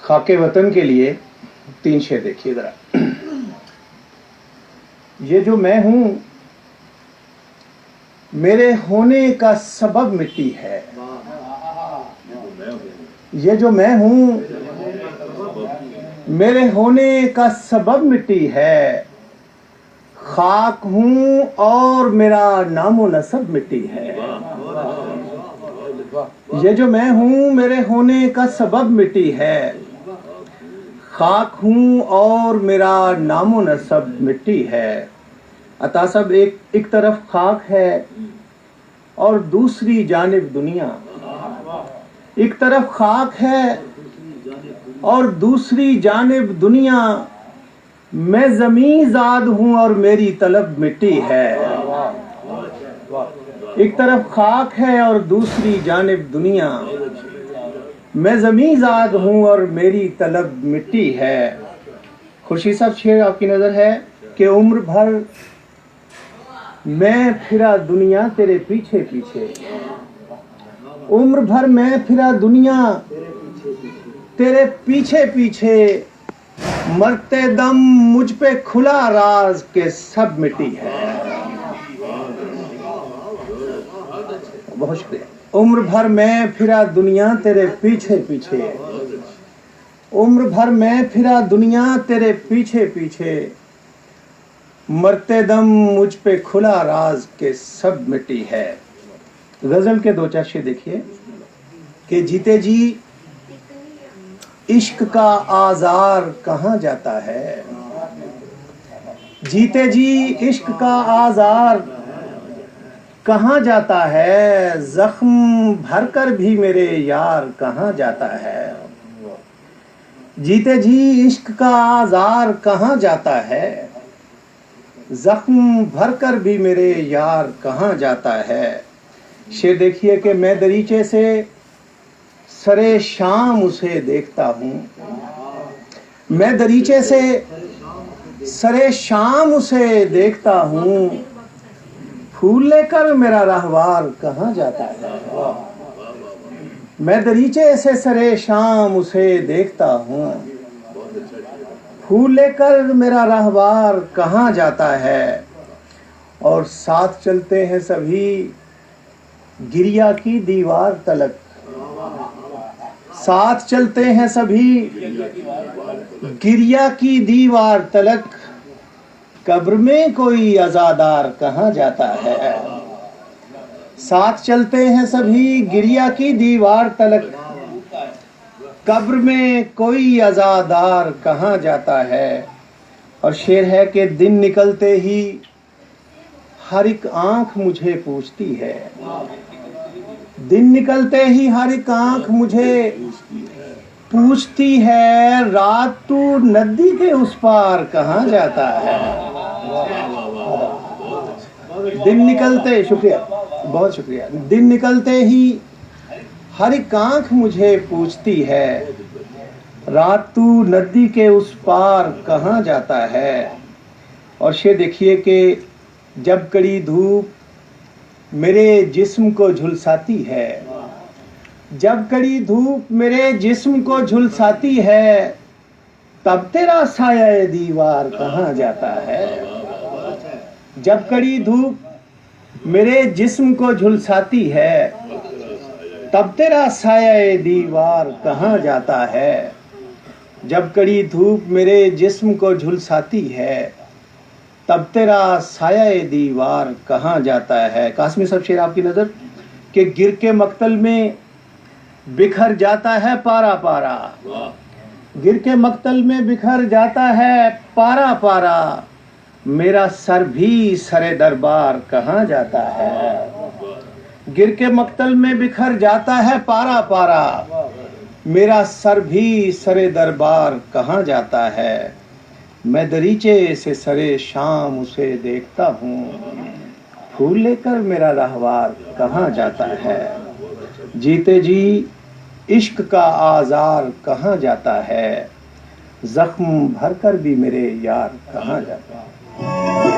खाके वतन के लिए 3 शेर देखिए जरा। ये जो मैं हूं मेरे होने का सबब मिट्टी है। ये जो मैं हूं मेरे होने का सबब मिट्टी है। खाक हूं और मेरा नामो नसब मिट्टी है। ये जो मैं हूं मेरे होने का सबब मिट्टी है। खाक हूं और मेरा नामो नसब मिट्टी है। अता सब एक तरफ खाक है और दूसरी जानिब दुनिया। एक तरफ खाक है और दूसरी जानिब दुनिया। मैं ज़मीं ज़ाद हूँ और मेरी तलब मिट्टी है। एक तरफ खाक है और दूसरी जानिब दुनिया। मैं ज़मीं ज़ाद हूँ और मेरी तलब मिट्टी है। खुर्शीद साहब शेर आपकी नज़र है कि उम्र भर मैं फिरा दुनिया तेरे पीछे पीछे। उम्र भर मैं फिरा दुनिया तेरे पीछे पीछे। मरते दम मुझ पे खुला राज के सब मिट्टी है। बहुत शुक्रिया। उम्र भर मैं फिरा दुनिया तेरे पीछे पीछे। उम्र भर मैं फिरा दुनिया तेरे पीछे पीछे। मरते दम मुझ पे खुला राज के सब मिट्टी है। गजल के 2-4 शेर देखिए कि जीते जी इश्क का आज़ार कहाँ जाता है। जीते जी इश्क का आज़ार कहाँ जाता है। जख्म भरकर भी मेरे यार कहाँ जाता है। जीते जी इश्क का आज़ार कहाँ जाता है। जख्म भरकर भी मेरे यार कहाँ जाता है। शेर देखिए कि मैं दरीचे से सरे शाम उसे देखता हूँ। मैं दरीचे से सरे शाम उसे देखता हूँ। फूल लेकर मेरा रहवार कहाँ जाता है। मैं दरीचे से सरे शाम उसे देखता हूँ। फूल लेकर मेरा रहवार कहाँ जाता है। और साथ चलते हैं सभी गिरिया की दीवार तलक। साथ चलते हैं सभी गिरिया की दीवार तलक। कब्र में कोई अज़ादार कहाँ जाता है। साथ चलते हैं सभी गिरिया की दीवार तलक। कब्र में कोई अज़ादार कहाँ जाता है। और शेर है कि दिन निकलते ही हर एक आंख मुझे पूछती है। दिन निकलते ही हर एक आंख मुझे पूछती है। रात तू नदी के उस पार कहाँ जाता है। दिन निकलते, शुक्रिया, बहुत शुक्रिया। दिन निकलते ही हर एक आंख मुझे पूछती है। रात तू नदी के उस पार कहाँ जाता है। और शेर देखिए कि जब कड़ी धूप मेरे जिस्म को झुलसाती है। जब कड़ी धूप मेरे जिस्म को झुलसाती है। तब तेरा साया दीवार कहाँ जाता है। जब कड़ी धूप मेरे जिस्म को झुलसाती है। तब तेरा साया दीवार कहाँ जाता है। जब कड़ी धूप मेरे जिस्म को झुलसाती है। तब तेरा साया दीवार कहाँ जाता है। कासमी साहब शेर आपकी नज़र कि गिर के मक्तल में बिखर जाता है पारा पारा। गिर के मक्तल में बिखर जाता है पारा पारा। मेरा सर भी सरे दरबार कहाँ जाता है। गिर के मक्तल में बिखर जाता है पारा पारा। मेरा सर भी सरे दरबार कहाँ जाता है। मैं दरीचे से सरे शाम उसे देखता हूँ। फूल लेकर मेरा रहवार कहाँ जाता है। जीते जी इश्क का आज़ार कहाँ जाता है। जख्म भरकर भी मेरे यार कहाँ जाता है।